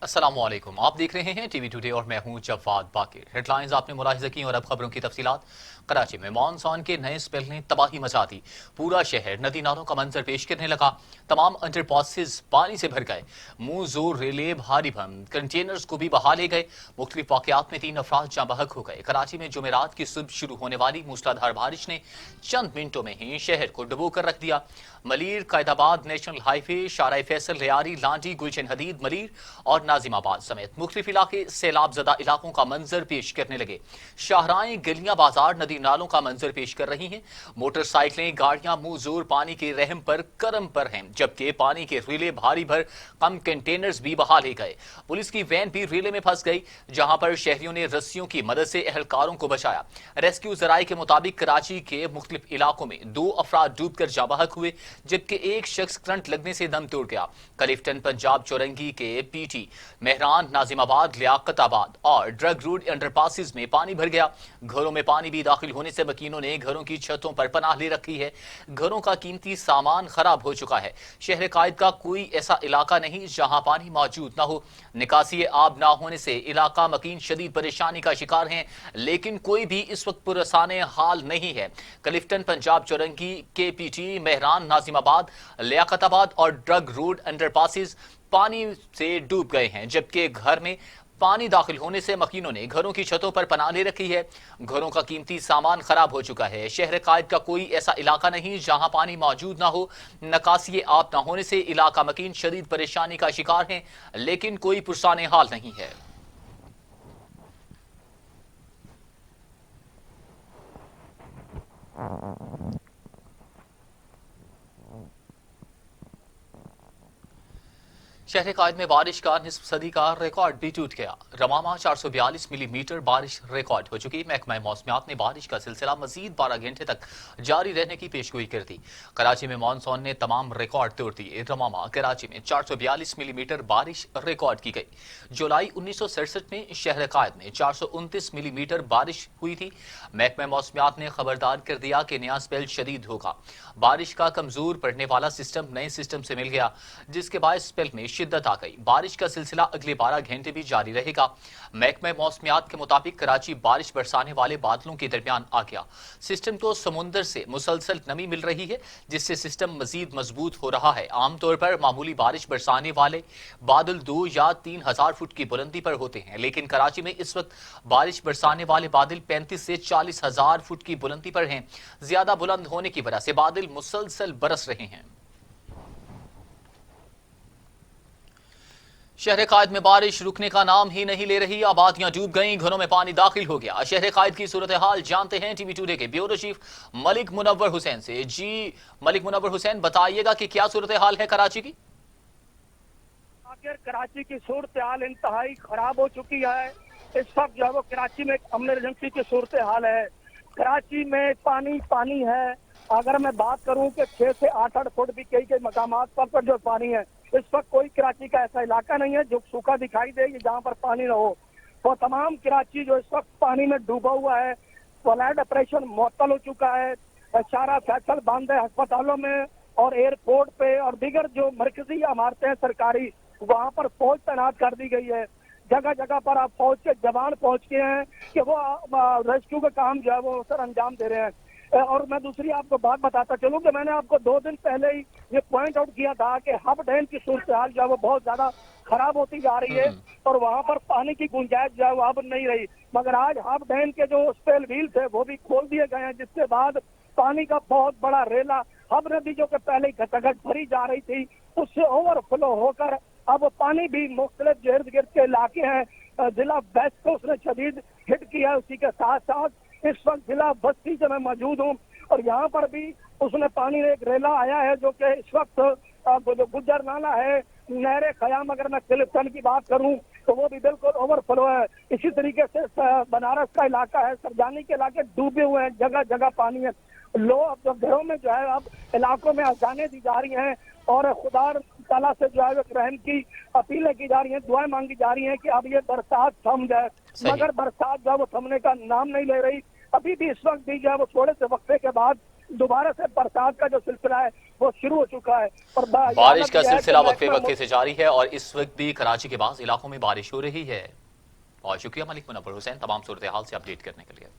अस्सलामुअलैकुम, आप देख रहे हैं टीवी टुडे और मैं हूं जवाद बाकिर। हेडलाइंस आपने मुलाहिजा की और अब खबरों की तफसीलात। कराची में मॉनसून के नए स्पेल ने तबाही मचा दी। पूरा शहर नदी नालों का मंजर पेश करने लगा। तमाम अंडरपासेस पानी से भर गए। मुंह जोर रेले भारी भम कंटेनर्स को भी बहा ले गए। मुख्तलिफ वाकयात में 3 अफराद जाँ बहक हो गए। कराची में जुमेरात की सुबह शुरू होने वाली मूसलाधार बारिश ने चंद मिनटों में ही शहर को डुबो कर रख दिया। मलीर, कायदाबाद नेशनल हाईवे, शाराय फैसल, लियारी, लांडी, गुलशन हदीद, मलीर और नाजिमाबाद समेत मुख्तलिफ इलाके सैलाब ज़दा इलाकों का मंजर पेश करने लगे। शाहराएं, गलियां, बाजार नदी नालों का मंजर पेश कर रही हैं। मोटरसाइकिलें, गाड़ियां मुंह जोर पानी के रहम पर करम पर हैं, जबकि पानी के रेले भारी भर कम कंटेनर्स भी बहा ले गए। पुलिस की वैन भी रेले में फंस गई, जहां पर शहरियों ने रस्सियों की मदद से एहलकारों को बचाया। रेस्क्यू जराये के मुताबिक कराची के मुख्तलिफ इलाकों में 2 अफराद डूब कर जाँ बहक हुए, जबकि एक शख्स करंट लगने से दम तोड़ गया। क्लिफ्टन, पंजाब चौरंगी के पीटी, मेहरान, नाजिमाबाद, लियाकताबाद और ड्रग रोड अंडरपासेस में पानी भर गया। घरों में पानी भी दाखिल होने से मकीनों ने घरों की छतों पर पनाह ले रखी है। घरों का कीमती सामान खराब हो चुका है। शहर कायद का कोई ऐसा इलाका नहीं जहां पानी मौजूद न हो। निकासी आब ना होने से इलाका मकीन शदीद परेशानी का शिकार हैं, लेकिन कोई भी इस वक्त पुरसाने हाल नहीं है। क्लिफ्टन, पंजाब चौरंगी, KPT, मेहरान, नाजिमाबाद, लियाकताबाद और ड्रग रोड अंडरपासेस पानी से डूब गए हैं, जबकि घर में पानी दाखिल होने से मकीनों ने घरों की छतों पर पनाह ले रखी है। घरों का कीमती सामान खराब हो चुका है। शहर कायद का कोई ऐसा इलाका नहीं जहां पानी मौजूद ना हो। निकासी आब ना होने से इलाका मकीन शदीद परेशानी का शिकार है, लेकिन कोई पुरसाने हाल नहीं है। शहर कायद में बारिश का निस्फ सदी का रिकॉर्ड भी टूट गया। रमामा 442 मिलीमीटर बारिश रिकॉर्ड हो चुकी। महकमा मौसमियात ने बारिश का सिलसिला मजीद 12 घंटे तक जारी रहने की पेशगोई कर दी। कराची में मानसून ने तमाम रिकॉर्ड तोड़ दिए। रमामा, कराची में 442 मिलीमीटर बारिश रिकॉर्ड की गई। जुलाई 1967 में शहर कायद में 429 मिलीमीटर बारिश हुई थी। महकमा मौसमियात ने खबरदार कर दिया कि नया स्पेल शदीद होगा। बारिश का कमजोर पड़ने वाला सिस्टम नए सिस्टम से मिल गया, जिसके बाद स्पेल में शिद्दत आ गई। बारिश का सिलसिला अगले 12 घंटे भी जारी रहेगा। महकमा मौसमियात के मुताबिक कराची बारिश बरसाने वाले बादलों के दरमियान आ गया। सिस्टम को समुंदर से मुसलसल नमी मिल रही है, जिससे सिस्टम मजीद मजबूत हो रहा है। आमतौर पर मामूली बारिश बरसाने वाले बादल 2 या 3 हजार फुट की बुलंदी पर होते हैं, लेकिन कराची में इस वक्त बारिश बरसाने वाले बादल 35 से 40 हजार फुट की बुलंदी पर हैं। ज्यादा बुलंद होने की वजह से बादल मुसलसल बरस रहे हैं। शहर कायद में बारिश रुकने का नाम ही नहीं ले रही। आबादियां डूब गईं, घरों में पानी दाखिल हो गया। शहर कायद की सूरत हाल जानते हैं टीवी टुडे के ब्यूरो चीफ मलिक मुनव्वर हुसैन से। जी मलिक मुनव्वर हुसैन, बताइएगा कि क्या सूरत हाल है कराची की। आखिर कराची की सूरत हाल इंतहाई खराब हो चुकी है। इस वक्त जो है वो कराची में इमरजेंसी की सूरत हाल है। कराची में पानी पानी है। अगर मैं बात करूं कि 6 से 8 फुट भी कई मकामात पर जो पानी है, इस वक्त कोई कराची का ऐसा इलाका नहीं है जो सूखा दिखाई दे जहां पर पानी न हो। तो तमाम कराची जो इस वक्त पानी में डूबा हुआ है। फ्लड ऑपरेशन मुअत्तल हो चुका है। शारा फैसल बंद है। अस्पतालों में और एयरपोर्ट पे और दीगर जो मरकजी इमारतें हैं सरकारी, वहां पर फौज तैनात कर दी गई है। जगह जगह पर अब फौज के जवान पहुंच गए हैं कि वो रेस्क्यू का काम जो है वो सर अंजाम दे रहे हैं। और मैं दूसरी आपको बात बताता चलूं कि मैंने आपको 2 दिन पहले ही ये पॉइंट आउट किया था कि हब डैम की सूरत हाल जो है वो बहुत ज्यादा खराब होती जा रही है और वहां पर पानी की गुंजाइश जो है वो अब नहीं रही। मगर आज हब डैम के जो स्पेल व्हील थे वो भी खोल दिए गए हैं, जिसके बाद पानी का बहुत बड़ा रेला हब नदी जो कि पहले घटाघट भरी जा रही थी उससे ओवरफ्लो होकर अब पानी भी मुख्तलिफ इर्द गिर्द के इलाके हैं। जिला वेस्ट को उसने शदीद हिट किया है। उसी के साथ साथ इस वक्त जिला बस्ती से मैं मौजूद हूँ और यहाँ पर भी उसने पानी एक रेला आया है जो कि इस वक्त जो गुजर नाला है, नहर खयाम, अगर मैं क्लिफ्टन की बात करूँ तो वो भी बिल्कुल ओवरफ्लो है। इसी तरीके से बनारस का इलाका है, सरजानी के इलाके डूबे हुए हैं, जगह जगह पानी है। लोग अब घरों में जो है अब इलाकों में अजानें दी जा रही हैं और खुदा ताला से जो है रहम की अपीलें की जा रही हैं, दुआएं मांगी जा रही हैं कि अब ये बरसात थम जाए। मगर बरसात जो है वो थमने का नाम नहीं ले रही। अभी भी इस वक्त भी जो है वो थोड़े से वक्फे के बाद दोबारा से बरसात का जो सिलसिला है वो शुरू हो चुका है और बारिश का सिलसिला वक्फे वक्फे से जारी है और इस वक्त भी कराची के बाद इलाकों में बारिश हो रही है। और शुक्रिया मलिक मुनव्वर हुसैन तमाम सूरत हाल से अपडेट करने के लिए।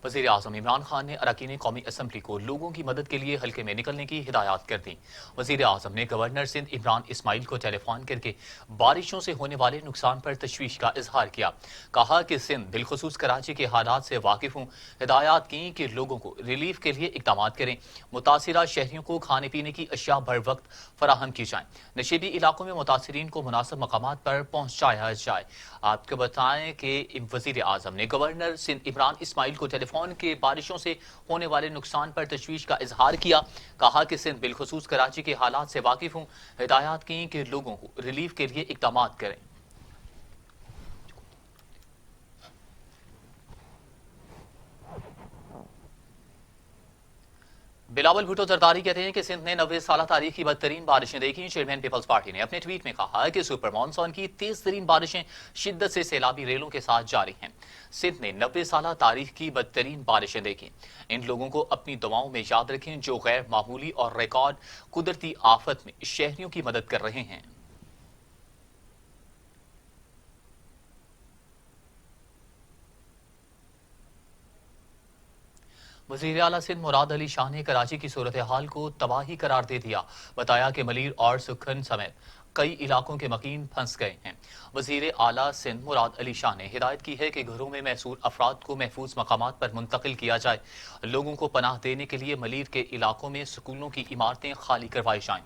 वज़ीर आज़म इमरान खान ने अरकान कौमी असम्बली को लोगों की मदद के लिए हल्के में निकलने की हिदायत कर दी। वज़ीर आज़म ने गवर्नर सिंध इमरान इस्माइल को टेलीफोन करके बारिशों से होने वाले नुकसान पर तशवीश का इजहार किया। कहा कि सिंध बिलखुसूस कराची के हालात से वाकिफ हूँ। हिदायत की कि लोगों को रिलीफ के लिए इकदाम करें। मुतासिरा शहरियों को खाने पीने की अशिया बर वक्त फराहम की जाए। नशीबी इलाकों में मुतासरीन को मुनासिब मकामात पर पहुँचाया जाए। आपको बताएं कि वज़ीर आज़म ने गवर्नर सिंध इमरान इस्माइल को टेलीफोन के बारिशों से होने वाले नुकसान पर तशवीश का इजहार किया। कहा कि सिंध बिलखुसूस कराची के हालात से वाकिफ हूँ। हिदायत की कि लोगों को रिलीफ के लिए इकदाम करें। बिलावल भुट्टो जरदारी कहते हैं कि सिंध ने 90 साल तारीख की बदतरीन बारिशें देखी। चेयरमैन पीपल्स पार्टी ने अपने ट्वीट में कहा कि सुपर मॉनसून की तेज तरीन बारिशें शिद्दत से सैलाबी रेलों के साथ जारी हैं। सिंध ने 90 साल तारीख की बदतरीन बारिशें देखी। इन लोगों को अपनी दुआओं में याद रखें जो गैर मामूली और रिकॉर्ड कुदरती आफत में शहरियों की मदद कर रहे हैं। वज़ीर आला सिंध मुराद अली शाह ने कराची की सूरत हाल को तबाही करार दे दिया। बताया कि मलीर और सुखन समेत कई इलाकों के मकीन फंस गए हैं। वज़ीर आला सिंध मुराद अली शाह ने हिदायत की है कि घरों में महसूर अफराद को महफूज मकामात पर मुंतकिल किया जाए। लोगों को पनाह देने के लिए मलीर के इलाकों में स्कूलों की इमारतें खाली करवाई जाएं।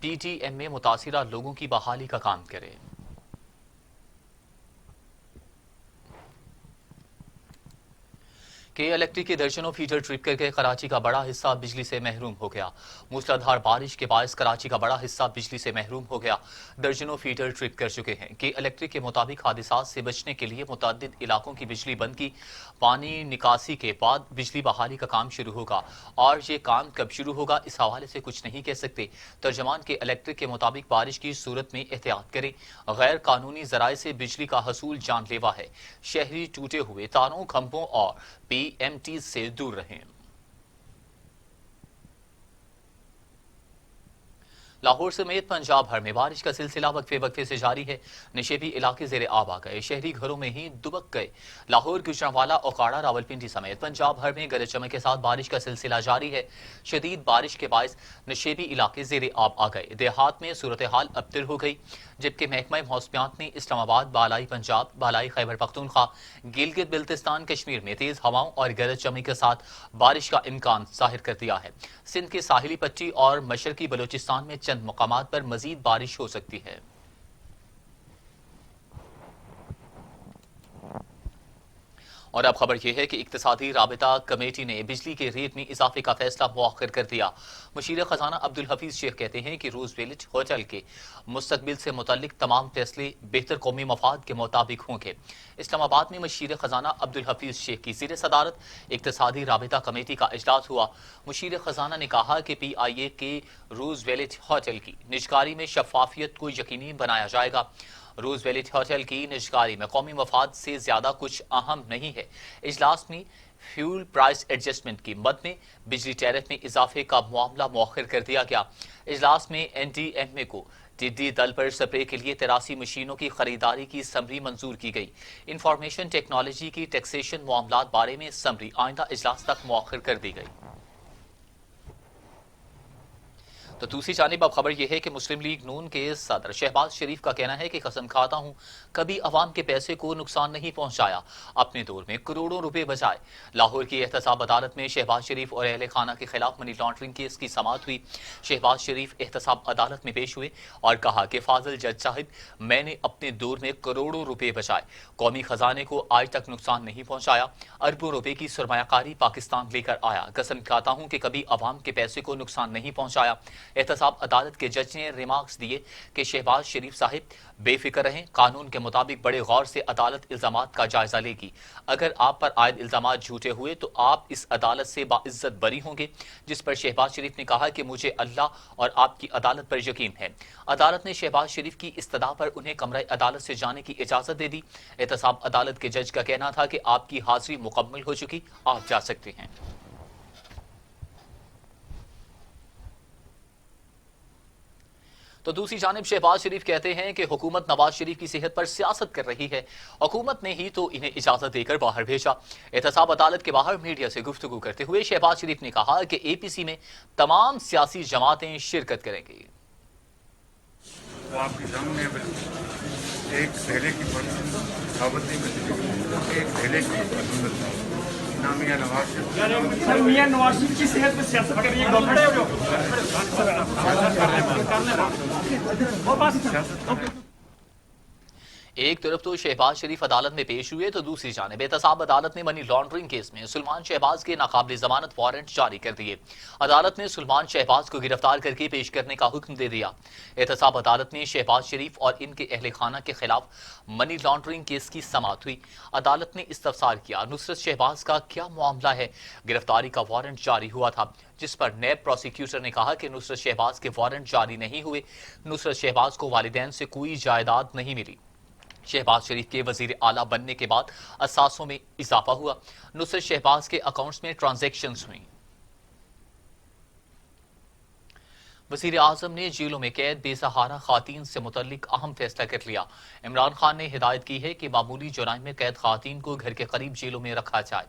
PTM में मुतासिरा लोगों की बहाली का काम करे। के इलेक्ट्रिक के दर्जनों फीडर ट्रिप करके कराची का बड़ा हिस्सा बिजली से महरूम हो गया। मूसलाधार बारिश के बायस कराची का बड़ा हिस्सा बिजली से महरूम हो गया। दर्जनों फीडर ट्रिप कर चुके हैं। के इलेक्ट्रिक के मुताबिक हादिसात से बचने के लिए मुतअद्दिद इलाकों की बिजली बंद की। पानी निकासी के बाद बिजली बहाली का काम शुरू होगा और ये काम कब शुरू होगा इस हवाले से कुछ नहीं कह सकते। तर्जमान के इलेक्ट्रिक के मुताबिक बारिश की सूरत में एहतियात करें। गैर कानूनी जराए से बिजली का हसूल जानलेवा है। शहरी टूटे हुए तारों, खंभों और PMT से दूर रहें। लाहौर समेत पंजाब भर में बारिश का सिलसिला वक्फे वक्फे से जारी है। नशेबी इलाके ज़ेरे आब आ गए। शहरी घरों में ही दुबक गए। लाहौर, गुजरांवाला, ओकाड़ा, रावलपिंडी समेत पंजाब भर में गरज चमक के साथ बारिश का सिलसिला जारी है। शदीद बारिश के बायस नशेबी इलाके ज़ेरे आब आ गए। देहात में सूरत हाल अबतर हो गई। जबकि महकमा मौसमियात ने इस्लामाबाद, बालाई पंजाब, बालाई खैबर पख्तूनख्वा, गिलगित बिल्तिस्तान कश्मीर में तेज हवाओं और गरज चमक के साथ बारिश का इम्कान जाहिर कर दिया है। सिंध के साहिली पट्टी और मशरकी बलोचिस्तान में चंद मकामात पर मजीद बारिश हो सकती है। और अब खबर यह है कि इक्तिसादी राबिता कमेटी ने बिजली के रेट में इजाफे का फैसला मुअख्खर कर दिया। मुशीर खजाना अब्दुल हफीज शेख कहते हैं कि रूजवेल्ट होटल के मुस्तकबिल से मुतल्लिक तमाम फैसले बेहतर कौमी मफाद के मुताबिक होंगे। इस्लामाबाद में मुशीर खजाना अब्दुल हफीज शेख की ज़ेर सदारत इक्तिसादी राबिता कमेटी का इजलास हुआ। मुशीर खजाना ने कहा कि PIA के रूजवेल्ट होटल की निजकारी में शफाफियत को यकीनी बनाया जाएगा। रूजवेल्ट होटल की निजकारी में कौमी मफाद से ज्यादा कुछ अहम नहीं है। इजलास में फ्यूल प्राइस एडजस्टमेंट की मद में बिजली टैरिफ में इजाफे का मामला मुअख्खर कर दिया गया। इजलास में NDMA को टिड्डी दल पर स्प्रे के लिए 83 मशीनों की खरीदारी की समरी मंजूर की गई। इंफॉर्मेशन टेक्नोलॉजी की टैक्सेशन मामलात बारे में समरी आइंदा इजलास तक मुअख्खर कर दी गई। तो दूसरी जानिब अब खबर यह है कि मुस्लिम लीग नून के सदर शहबाज शरीफ का कहना है कि कसम खाता हूं कभी अवाम के पैसे को नुकसान नहीं पहुंचाया, अपने दौर में करोड़ों रुपए बचाए। लाहौर की एहतसाब अदालत में शहबाज शरीफ और अहले खाना के खिलाफ मनी लॉन्ड्रिंग केस की समाअत हुई। शहबाज शरीफ एहतसाब अदालत में पेश हुए और कहा कि फाजिल जज साहिब, मैंने अपने दौर में करोड़ों रुपए बचाए, कौमी खजाने को आज तक नुकसान नहीं पहुंचाया, अरबों रुपए की सरमायाकारी पाकिस्तान लेकर आया। कसम खाता हूं कि कभी अवाम के पैसे को नुकसान नहीं पहुंचाया। एहतसाब अदालत के जज ने रिमार्क्स दिए कि शहबाज शरीफ साहिब बेफिक्र रहें, कानून के मुताबिक बड़े गौर से अदालत इल्जामात का जायजा लेगी। अगर आप पर आयद इल्जामात झूठे हुए तो आप इस अदालत से बाइज्जत बरी होंगे। जिस पर शहबाज शरीफ ने कहा कि मुझे अल्लाह और आपकी अदालत पर यकीन है। अदालत ने शहबाज शरीफ की इस्तदा पर उन्हें कमरा अदालत से जाने की इजाजत दे दी। एहतसाब अदालत के जज का कहना था कि आपकी हाजिरी मुकम्मल हो चुकी, आप जा सकते हैं। तो दूसरी जानिब शहबाज शरीफ कहते हैं कि हुकूमत नवाज शरीफ की सेहत पर सियासत कर रही है। हुकूमत ने ही तो इन्हें इजाजत देकर बाहर भेजा। एहतसाब अदालत के बाहर मीडिया से गुफ्तगू करते हुए शहबाज शरीफ ने कहा कि एपीसी में तमाम सियासी जमातें शिरकत करेंगी। तो आपके सामने एक पहले की पाबंदी में एक पहले की ना मियां नवाज सर मियां नवाज शरीफ की सेहत पे सियासत कर रही है गवर्नमेंट। एक तरफ तो शहबाज शरीफ अदालत में पेश हुए तो दूसरी जानिब एहतसाब अदालत ने मनी लॉन्ड्रिंग केस में सुलेमान शहबाज के नाकाबिल जमानत वारंट जारी कर दिए। अदालत ने सुलेमान शहबाज को गिरफ्तार करके पेश करने का हुक्म दे दिया। एहतसाब अदालत में शहबाज शरीफ और इनके अहले खाना के खिलाफ मनी लॉन्ड्रिंग केस की समाअत हुई। अदालत ने इस्तफसार किया, नुसरत शहबाज का क्या मामला है। गिरफ्तारी का वारंट जारी हुआ था, जिस पर नैब प्रोसिक्यूटर ने कहा कि नुसरत शहबाज के वारंट जारी नहीं हुए। नुसरत शहबाज को वालिदैन से कोई जायदाद नहीं मिली। शहबाज शरीफ के वजीर आला बनने के बाद असासों में इजाफा हुआ। नुसरत शहबाज के अकाउंट्स में ट्रांजैक्शंस हुई। वजीर आजम ने जेलों में कैद बेसहारा खातीन से मुतल्लिक अहम फैसला कर लिया। इमरान खान ने हिदायत की है कि मामूली जुराइम में कैद खातीन को घर के करीब जेलों में रखा जाए।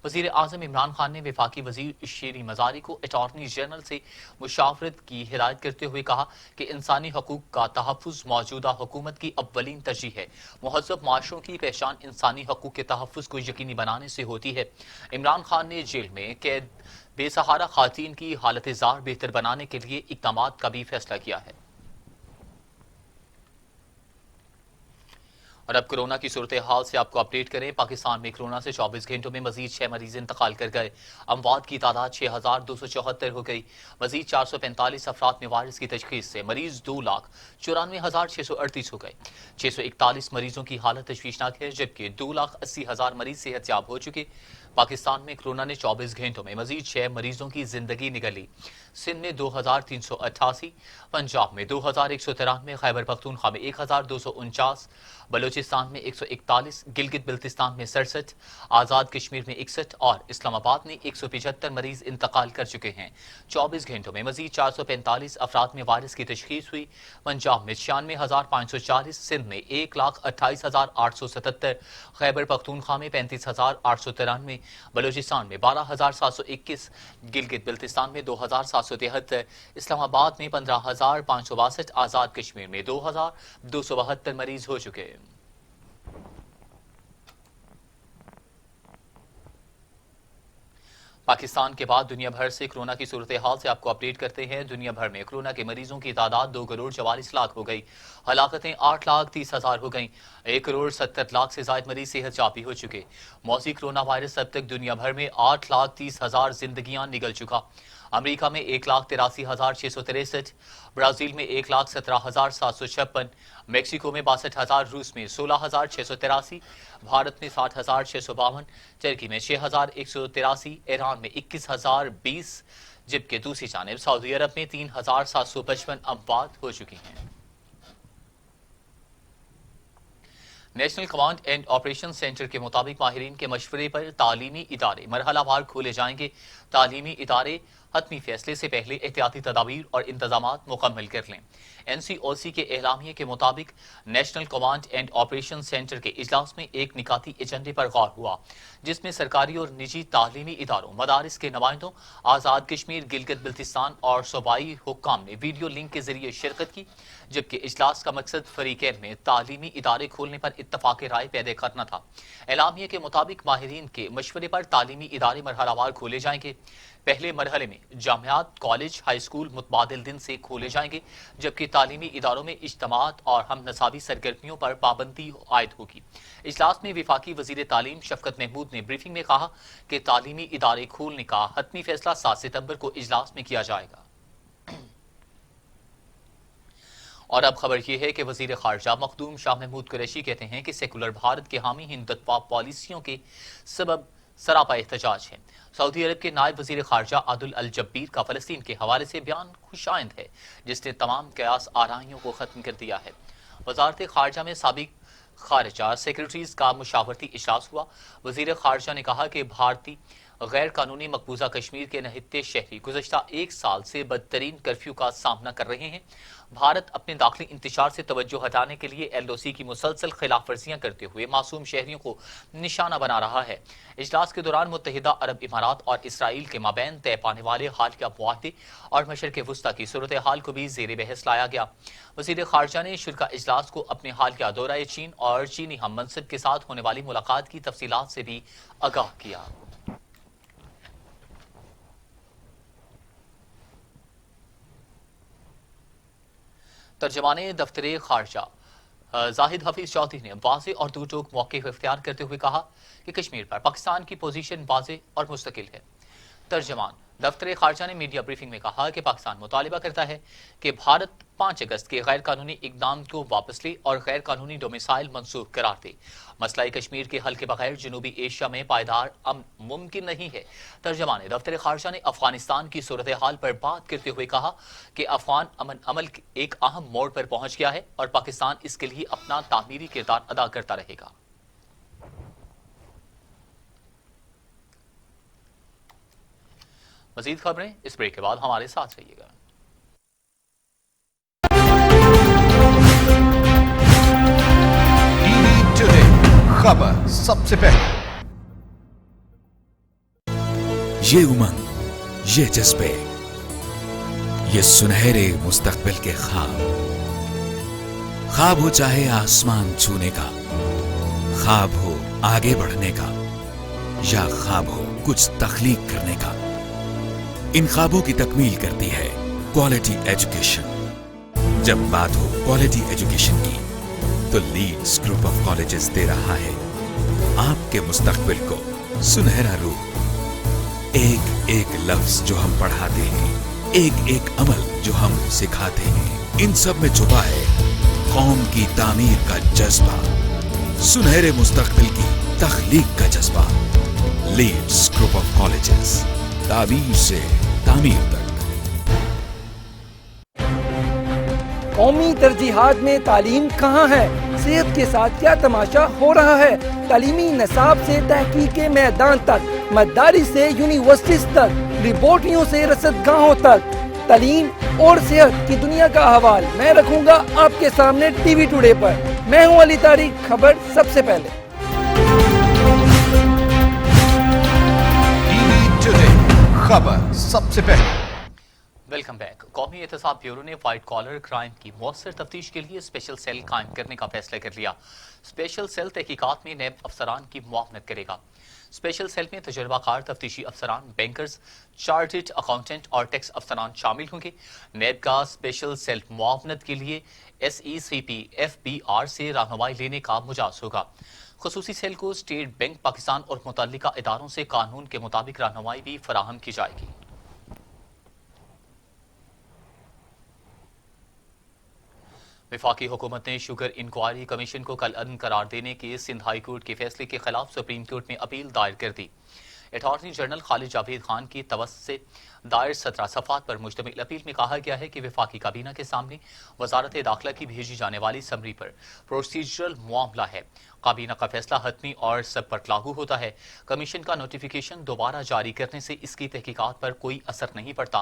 वजीर आजम इमरान खान ने वफाकी वजीर शेरी मजारी को अटॉर्नी जनरल से मुशावरत की हिदायत करते हुए कहा कि इंसानी हकूक का तहफ़्फ़ुज़ मौजूदा हुकूमत की अव्वलीन तरजीह है। मुहज़्ज़ब माशरों की पहचान इंसानी हकूक के तहफ़्फ़ुज़ को यकीनी बनाने से होती है। इमरान खान ने जेल में कैद बेसहारा खातीन की हालत ज़ार बेहतर बनाने के लिए इक़दामात का भी फैसला किया है। और अब कोरोना की सूरत हाल से आपको अपडेट करें। पाकिस्तान में कोरोना से 24 घंटों में मजीद 6 मरीज इंतकाल कर गए। अमवात की तादाद 6274 हो गई। मजीद 445 अफराद में वायरस की तशखीस से मरीज 2,94,638 हो गए। 641 मरीजों की हालत तशवीशनाक है, जबकि 2,80,000 मरीज सेहतयाब हो चुके। पाकिस्तान में कोरोना ने 24 घंटों में मजीद 6 मरीजों की जिंदगी निगली। सिंध में 2,388, पंजाब में 2,193, खैबर पख्तूनख्वा में 1,249, बलूचिस्तान में 141, गिलगित बिल्तिस्तान में 67, आज़ाद कश्मीर में 61 और इस्लामाबाद में 175 मरीज इंतकाल कर चुके हैं। 24 घंटों में मजीद 445 अफराद में वायरस की तशखीस हुई। पंजाब में 96,540, सिंध में 1,28,877, खैबर पख्तूनख्वा में 35,893, बलूचिस्तान में 12,721, गिलगित बिल्तिस्तान में 2,773, इस्लामाबाद में 15,562, आज़ाद कश्मीर में 2,272 मरीज हो चुके हैं। पाकिस्तान के बाद दुनिया भर से कोरोना की सूरत हाल से आपको अपडेट करते हैं। दुनिया भर में कोरोना के मरीजों की तादाद 2,44,00,000 हो गई। हलाकतें 8,30,000 हो गई। 1,70,00,000 से ज्यादा मरीज सेहतयाब भी हो चुके। मौसी कोरोना वायरस अब तक दुनिया भर में 8,30,000 जिंदगियां निगल चुका। अमेरिका में 1,83,663, ब्राजील में 1,17,756, मेक्सिको में 62,000, रूस में 16,683, भारत में 60,652, टर्की में 6,183, ईरान में 21,020, जबकि दूसरी जानिब सऊदी अरब में 3,755 अमवात हो चुकी हैं। National command and operation centre के मुताबिक माहिरीन के मशवरे पर तालीमी इदारे मरहलावार खोले जाएंगे। तालीमी इदारे हतमी फैसले से पहले एहतियाती तदाबीर और इंतजामात मुकम्मल कर लें। NCOC के एलामिये के मुताबिक national command and operation centre के इजलास में एक निकाती एजेंडे पर गौर हुआ, जिसमें सरकारी और निजी तालीमी इदारों, मदारिस के नुमाइंदों, आज़ाद कश्मीर, गिलगित बिल्तिस्तान और सूबाई हुक्काम ने वीडियो लिंक के जरिए शिरकत की। जबकि इजलास का मकसद फरीकैन में तालीमी इदारे खोलने पर इत्तफाक राय पैदा करना था। एलामिये के मुताबिक माहिरीन के मशवरे पर तालीमी इदारे मरहलावार खोले जाएंगे। पहले मरहले में जामियात, कॉलेज, हाई स्कूल मुतबादिल दिन से खोले जाएंगे, जबकि तालीमी इदारों में इज्तमात और हम नसाबी सरगर्मियों पर पाबंदी आयद होगी। इजलास में वफाकी वजीर तालीम शफकत महमूद ने ब्रीफिंग में कहा कि तालीमी इदारे खोलने का हतमी फैसला 7 सितंबर को इजलास में किया जाएगा। اور اب خبر یہ ہے کہ وزیر خارجہ مخدوم شاہ محمود قریشی کہتے ہیں کہ سیکولر بھارت کے حامی ہندوتوا پالیسیوں کے سبب سراپا احتجاج ہے۔ سعودی عرب کے نائب وزیر خارجہ عادل الجبیر کا فلسطین کے حوالے سے بیان خوش آئند ہے، جس نے تمام قیاس آرائیوں کو ختم کر دیا ہے۔ وزارت خارجہ میں سابق خارجہ سیکرٹریز کا مشاورتی اجلاس ہوا۔ وزیر خارجہ نے کہا کہ بھارتی غیر قانونی مقبوضہ کشمیر کے نہتے شہری گزشتہ ایک سال سے بدترین کرفیو کا سامنا کر رہے ہیں۔ بھارت اپنے داخلی انتشار سے توجہ ہٹانے کے لیے LOC کی مسلسل خلاف ورزیاں کرتے ہوئے معصوم شہریوں کو نشانہ بنا رہا ہے۔ اجلاس کے دوران متحدہ عرب امارات اور اسرائیل کے مابین طے پانے والے حالیہ معاہدے اور مشرق وسطیٰ کی صورتحال کو بھی زیر بحث لایا گیا۔ وزیر خارجہ نے شرکا اجلاس کو اپنے حالیہ دورہ چین اور چینی ہم منصب کے ساتھ ہونے والی ملاقات کی تفصیلات سے بھی آگاہ کیا۔ ترجمان دفتر خارجہ زاہد حفیظ چودھری نے واضح اور دو ٹوک موقف اختیار کرتے ہوئے کہا کہ کشمیر پر پاکستان کی پوزیشن واضح اور مستقل ہے۔ ترجمان دفتر خارجہ نے میڈیا بریفنگ میں کہا کہ پاکستان مطالبہ کرتا ہے کہ بھارت 5 اگست کے غیر قانونی اقدام کو واپس لے اور غیر قانونی ڈومیسائل منسوخ قرار دے۔ مسئلہ کشمیر کے حل کے بغیر جنوبی ایشیا میں پائیدار امن ممکن نہیں ہے۔ ترجمان دفتر خارجہ نے افغانستان کی صورتحال پر بات کرتے ہوئے کہا کہ افغان امن عمل ایک اہم موڑ پر پہنچ گیا ہے اور پاکستان اس کے لیے اپنا تعمیری کردار ادا کرتا رہے گا۔ مزید خبریں اس بریک کے بعد ہمارے ساتھ رہیے گا۔ خبر سب سے پہلے، یہ امنگ، یہ جذبے، یہ سنہرے مستقبل کے خواب ہو چاہے آسمان چھونے کا، خواب ہو آگے بڑھنے کا، یا خواب ہو کچھ تخلیق کرنے کا، ان خوابوں کی تکمیل کرتی ہے کوالٹی ایجوکیشن۔ جب بات ہو کوالٹی ایجوکیشن کی تو لیڈز گروپ آف کالجز دے رہا ہے آپ کے مستقبل کو سنہرا روپ۔ ایک ایک لفظ جو ہم پڑھاتے ہیں، ایک ایک عمل جو ہم سکھاتے ہیں، ان سب میں چھپا ہے قوم کی تعمیر کا جذبہ، سنہرے مستقبل کی تخلیق کا جذبہ۔ لیڈز گروپ آف کالجز، تعبیر سے تعمیر تک۔ قومی ترجیحات میں تعلیم کہاں ہے؟ صحت کے ساتھ کیا تماشا ہو رہا ہے؟ تعلیمی نصاب سے تحقیق کے میدان تک، مدارس سے یونیورسٹیز تک، لیبارٹریوں سے رصد گاہوں تک، تعلیم اور صحت کی دنیا کا احوال میں رکھوں گا آپ کے سامنے ٹی وی ٹوڈے پر۔ میں ہوں علی طارق، خبر سب سے پہلے۔ خبر سب سے پہلے۔ Welcome back. قومی احتساب بیورو نے وائٹ کالر کرائم کی مؤثر تفتیش کے لیے اسپیشل سیل قائم کرنے کا فیصلہ کر لیا۔ اسپیشل سیل تحقیقات میں نیب افسران کی معاونت کرے گا۔ اسپیشل سیل میں تجربہ کار تفتیشی افسران، بینکرز، چارٹرڈ اکاؤنٹنٹ اور ٹیکس افسران شامل ہوں گے۔ نیب کا اسپیشل سیل معاونت کے لیے SECP FBR سے رہنمائی لینے کا مجاز ہوگا۔ خصوصی سیل کو اسٹیٹ بینک پاکستان اور متعلقہ اداروں سے قانون کے مطابق رہنمائی بھی فراہم کی جائے گی۔ وفاقی حکومت نے شوگر انکوائری کمیشن کو کل عدم قرار دینے کے سندھ ہائی کورٹ کے فیصلے کے خلاف سپریم کورٹ میں اپیل دائر کر دی۔ اٹارنی جنرل خالد جاوید خان کی توسط سے دائر 17 صفحات پر مشتمل اپیل میں کہا گیا ہے کہ وفاقی کابینہ کے سامنے وزارت داخلہ کی بھیجی جانے والی سمری پر پروسیجرل معاملہ ہے۔ کابینہ کا فیصلہ حتمی اور سب پر لاگو ہوتا ہے۔ کمیشن کا نوٹیفیکیشن دوبارہ جاری کرنے سے اس کی تحقیقات پر کوئی اثر نہیں پڑتا۔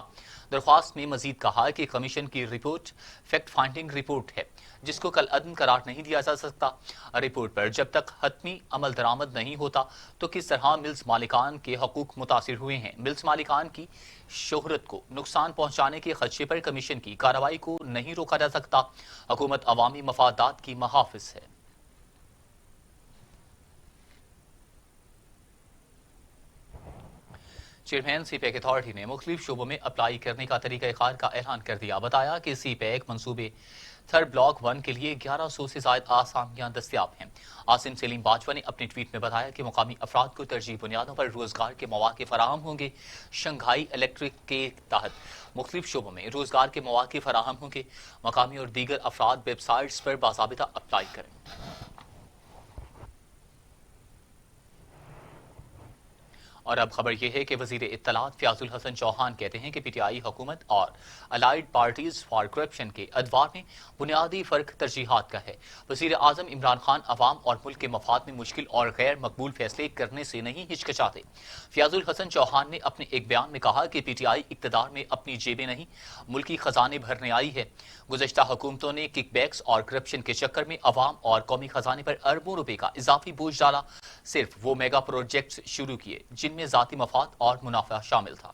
درخواست میں مزید کہا کہ کمیشن کی رپورٹ فیکٹ فائنڈنگ رپورٹ ہے، جس کو کل عدم قرار نہیں دیا جا سکتا۔ رپورٹ پر جب تک حتمی عمل درآمد نہیں ہوتا تو کس طرح ملز مالکان کے حقوق متاثر ہوئے ہیں۔ ملز مالکان کی شہرت کو نقصان پہنچانے کے خدشے پر کمیشن کی کارروائی کو نہیں روکا جا سکتا۔ حکومت عوامی مفادات کی محافظ ہے۔ चेयरमैन सी पैक अथॉरिटी ने मुख्तलिफ शोबों में अप्लाई करने का तरीक़ाकार का ऐलान कर दिया। बताया कि सी पैक मनसूबे थर्ड ब्लॉक 1 के लिए 1100 से ज्यादा आसामियां दस्तियाब हैं। आसिम सलीम बाजवा ने अपने ट्वीट में बताया कि मुकामी अफराद को तरजीह बुनियादों पर रोजगार के मौके फराहम होंगे। शंघाई इलेक्ट्रिक के तहत मुख्तलिफ शोबों में रोजगार के मौके फराहम होंगे। मकामी और दीगर अफराद वेबसाइट्स पर बाज़ाबिता अप्लाई करें। और अब खबर यह है कि वजीर इत्तलात फयाजुल हसन चौहान कहते हैं कि पीटीआई हुकूमत और अलाइड पार्टीज फॉर करप्शन के अदवार में बुनियादी फर्क तरजीहात का है। वजीर आजम इमरान खान अवाम और मुल्क के मफाद में मुश्किल और गैर मकबूल फैसले करने से नहीं हिचकिचाते। फयाजुल हसन चौहान ने अपने एक बयान में कहा कि पीटीआई इक्तदार में अपनी जेबें नहीं मुल्की खजाने भरने आई है। गुज़श्ता हुकूमतों ने किकबैक्स और करप्शन के चक्कर में अवाम और कौमी खजाने पर अरबों रुपए का इजाफी बोझ डाला। सिर्फ वो मेगा प्रोजेक्ट्स शुरू किए जिनमें जाती मफाद और मुनाफा शामिल था।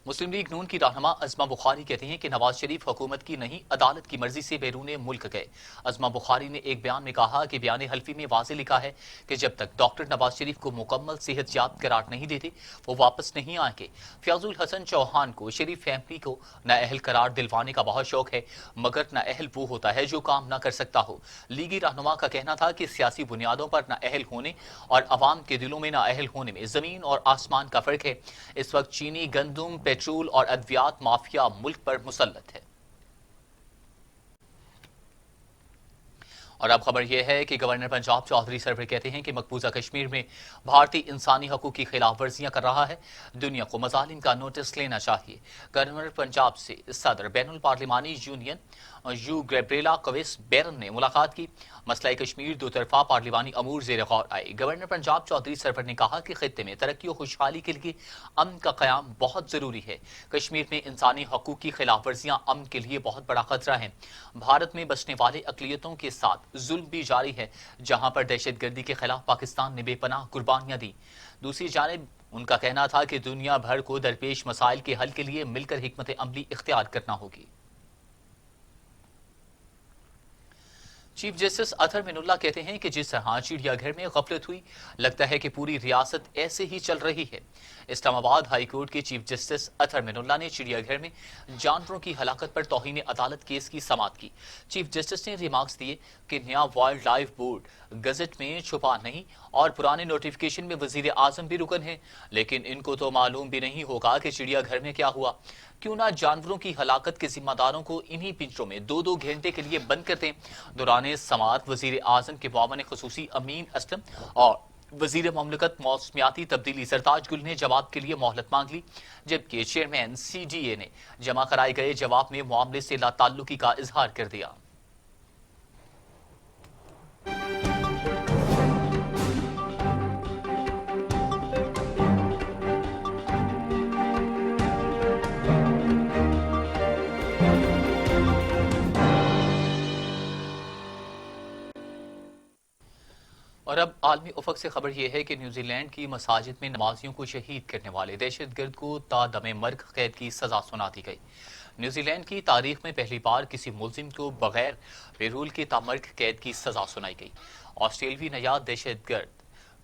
मुस्लिम लीग नून की रहनुमा अज़मा बुखारी कहते हैं कि नवाज शरीफ हुकूमत की नहीं अदालत की मर्जी से बैरून मुल्क गए। अज़मा बुखारी ने एक बयान में कहा कि बयान हल्फी में वाज़े लिखा है कि जब तक डॉक्टर नवाज शरीफ को मुकम्मल सेहतयाब करार नहीं देते वो वापस नहीं आएंगे। फयाजुल हसन चौहान को शरीफ फैमिली को नाअहल करार दिलवाने का बहुत शौक है, मगर नाअहल वो होता है जो काम न कर सकता हो। लीगी रहनुमा का कहना था कि सियासी बुनियादों पर नाअहल होने और अवाम के दिलों में नाअहल होने में जमीन और आसमान का फर्क है। इस वक्त चीनी, गंदुम, पेट्रोल और अद्वियात माफिया मुल्क पर मुसल्लत है। और अब खबर यह है कि गवर्नर पंजाब चौधरी सरवर कहते हैं कि मकबूजा कश्मीर में भारतीय इंसानी हकूक की खिलाफ वर्जियां कर रहा है, दुनिया को मजालिम का नोटिस लेना चाहिए। गवर्नर पंजाब से सदर बैनुल पार्लिमानी यूनियन यू गैब्रिएला कविस बैरन ने मुलाकात की। मसला कश्मीर दो तरफा पार्लिमानी अमूर ज़ेर गौर आए। गवर्नर पंजाब चौधरी सरवर ने कहा कि खित्ते में तरक्की और खुशहाली के लिए अमन का क़याम बहुत ज़रूरी है। कश्मीर में इंसानी हकूक की खिलाफ वर्जियाँ अमन के लिए बहुत बड़ा खतरा है। भारत में बसने वाले अक़लियतों के साथ जुल्म भी जारी है, जहाँ पर दहशतगर्दी के खिलाफ पाकिस्तान ने बेपनाह कुर्बानियाँ दी। दूसरी जानिब उनका कहना था कि दुनिया भर को दरपेश मसाइल के हल के लिए मिलकर हिकमत अमली इख्तियार करना होगी। चीफ जस्टिस अतहर मिनुल्लाह कहते हैं कि जिस तरह चिड़ियाघर में गफलत हुई, लगता है कि पूरी रियासत ऐसे ही चल रही है। इस्लामाबाद हाई कोर्ट के चीफ जस्टिस अतहर मिनुल्लाह ने चिड़ियाघर में जानवरों की हलाकत पर तौहीन अदालत केस की समाअत की। चीफ जस्टिस ने रिमार्क्स दिए कि नया वाइल्ड लाइफ बोर्ड गजट में छुपा नहीं और पुराने नोटिफिकेशन में वजीर आजम भी रुकन है, लेकिन इनको तो मालूम भी नहीं होगा कि चिड़ियाघर में क्या हुआ। क्यों ना जानवरों की हलाकत के जिम्मेदारों को इन्हीं पिंजरों में 2-2 घंटे के लिए बंद कर दें। दौरान समाअत वजीर आजम के मुआवन खुसूसी अमीन असलम और वजीर ममलकत मौसमियाती तब्दीली सरताज गुल ने जवाब के लिए मोहलत मांग ली, जबकि चेयरमैन CGA ने जमा कराए गए जवाब में मामले से लाताल्लुकी का इजहार कर दिया। और अब आलमी उफक से खबर यह है कि न्यूजीलैंड की मसाजिद में नमाजियों को शहीद करने वाले दहशतगर्द को तादमे मर्ग कैद की सजा सुना दी गई। न्यूजीलैंड की तारीख में पहली बार किसी मुल्जिम को बगैर बेरूल के तामर्ग कैद की सजा सुनाई गई। ऑस्ट्रेलवी नयाद दहशतगर्द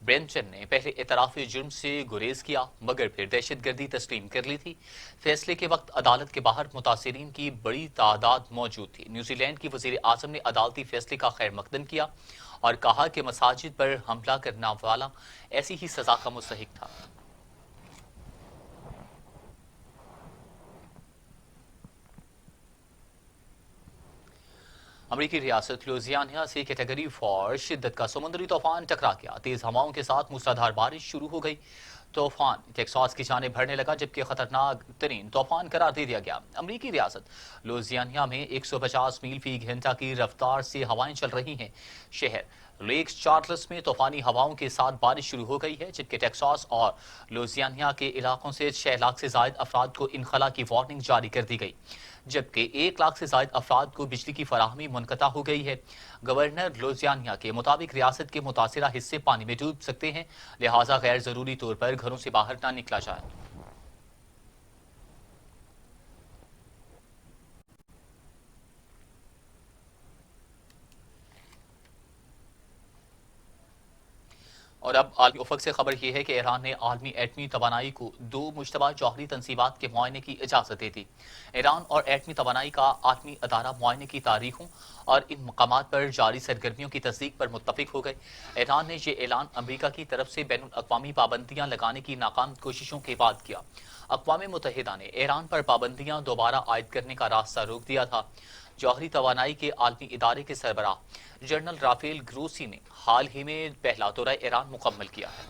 ब्रेंटन ने पहले एतराफ़ जुर्म से गुरेज किया, मगर फिर दहशतगर्दी तस्लीम कर ली थी। फैसले के वक्त अदालत के बाहर मुतासिरीन की बड़ी तादाद मौजूद थी। न्यूजीलैंड की वज़ीर आज़म ने अदालती फैसले का खैर मकदम किया और कहा कि मसाजिद पर हमला करने वाला ऐसी ही सजा का मुस्तहिक था। अमरीकी रियासत लुइसियाना से कैटेगरी 4 शिद्दत का समुद्री तूफान टकरा गया। तेज हवाओं के साथ मूसलाधार बारिश शुरू हो गई। तूफान टेक्सास की जानिब बढ़ने लगा, जबकि खतरनाक तरीन तूफान करार दे दिया गया। अमरीकी रियासत लुइसियाना में 150 मील फी घंटा की रफ्तार से हवाएं चल रही हैं। शहर लेक चार्ल्स में तूफानी हवाओं के साथ बारिश शुरू हो गई है, जबकि टेक्सास और लुइसियाना के इलाकों से 6 लाख से ज्यादा अफराद को इनखला की वार्निंग जारी कर दी गई, जबकि 1 लाख से ज्यादा अफराद को बिजली की फराहमी मुनक़ता हो गई है। गवर्नर लुइसियाना के मुताबिक रियासत के मुतासिरा हिस्से पानी में डूब सकते हैं, लिहाजा गैर जरूरी तौर पर घरों से बाहर ना निकला जाए। اور اب عالمی افق سے خبر یہ ہے کہ ایران نے عالمی ایٹمی توانائی کو 2 مشتبہ جوہری تنصیبات کے معائنے کی اجازت دے دی۔ ایران اور ایٹمی توانائی کا عالمی ادارہ معائنے کی تاریخوں اور ان مقامات پر جاری سرگرمیوں کی تصدیق پر متفق ہو گئے۔ ایران نے یہ اعلان امریکہ کی طرف سے بین الاقوامی پابندیاں لگانے کی ناکام کوششوں کے بعد کیا۔ اقوام متحدہ نے ایران پر پابندیاں دوبارہ عائد کرنے کا راستہ روک دیا تھا۔ جوہری توانائی کے عالمی ادارے کے سربراہ جنرل رافیل گروسی نے حال ہی میں پہلا دورہ ایران مکمل کیا ہے۔